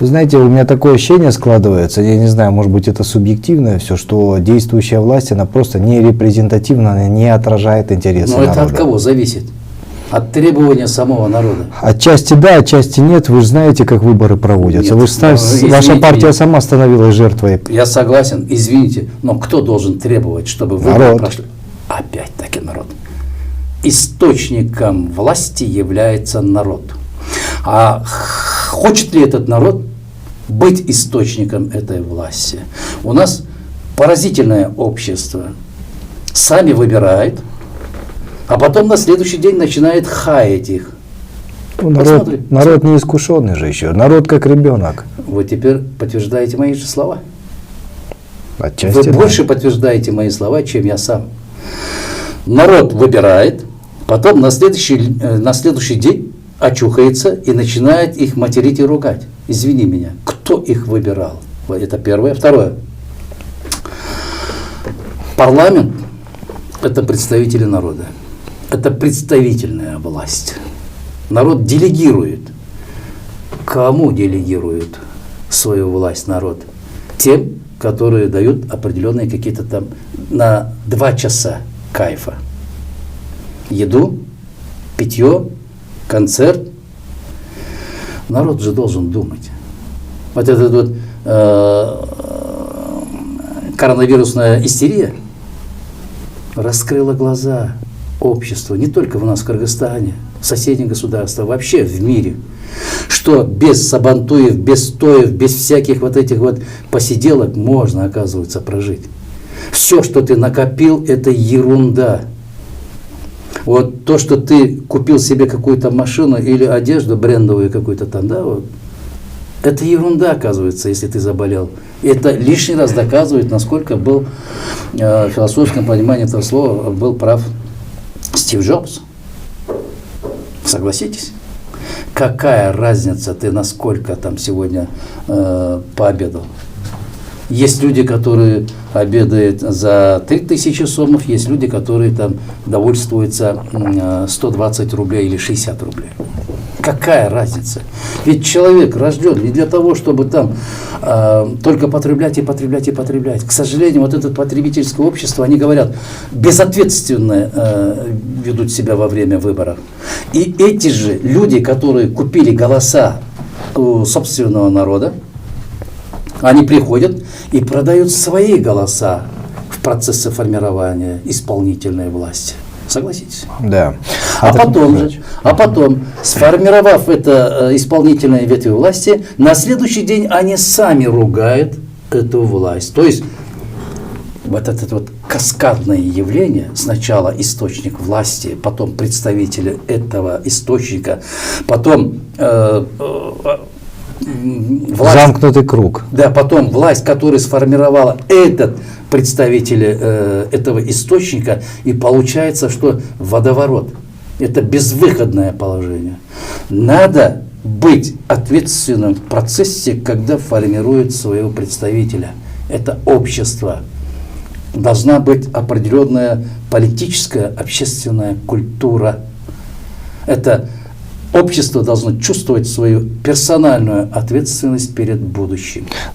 Вы знаете, у меня такое ощущение складывается, я не знаю, может быть это субъективное все, что действующая власть, она просто не репрезентативна, она не отражает интересы народа. Но это от кого зависит? От требования самого народа. Отчасти да, отчасти нет. Вы же знаете, как выборы проводятся. Нет, Ваша партия сама становилась жертвой. Я согласен, извините, но кто должен требовать, чтобы выборы прошли? Опять-таки народ. Источником власти является народ. А хочет ли этот народ быть источником этой власти? У нас поразительное общество. Сами выбирает, а потом на следующий день начинает хаять их. Ну, народ неискушенный же еще. Народ как ребенок. Вы теперь подтверждаете мои же слова. Отчасти, Вы да. больше подтверждаете мои слова, чем я сам. Народ выбирает, потом на следующий день очухается и начинает их материть и ругать. Извини меня, кто их выбирал? Это первое. Второе. Парламент – это представители народа. Это представительная власть. Народ делегирует. Кому делегирует свою власть народ? Тем, которые дают определенные какие-то там на 2 часа кайфа. Еду, питье, концерт. Народ же должен думать. Вот эта вот коронавирусная истерия раскрыла глаза обществу, не только у нас в Кыргызстане, в соседних государствах, вообще в мире, что без сабантуев, без стоев, без всяких вот этих вот посиделок можно, оказывается, прожить. Все, что ты накопил, это ерунда. Вот то, что ты купил себе какую-то машину или одежду брендовую какую-то там, да, вот, это ерунда, оказывается, если ты заболел. И это лишний раз доказывает, насколько был в философском понимании этого слова был прав Стив Джобс. Согласитесь? Какая разница, ты насколько там сегодня пообедал? Есть люди, которые обедают за 3000 сомов, есть люди, которые там довольствуются 120 рублей или 60 рублей. Какая разница? Ведь человек рожден не для того, чтобы там только потреблять и потреблять и потреблять. К сожалению, вот это потребительское общество, они говорят, безответственно ведут себя во время выборов. И эти же люди, которые купили голоса у собственного народа, они приходят и продают свои голоса в процессе формирования исполнительной власти. Согласитесь? Да. А потом, сформировав это исполнительные ветви власти, на следующий день они сами ругают эту власть. То есть вот это вот каскадное явление, сначала источник власти, потом представители этого источника, потом власть, замкнутый круг. Да, потом власть, которая сформировала этот представитель этого источника, и получается, что водоворот. Это безвыходное положение. Надо быть ответственным в процессе, когда формирует своего представителя. Это общество. Должна быть определенная политическая, общественная культура. Это общество должно чувствовать свою персональную ответственность перед будущим.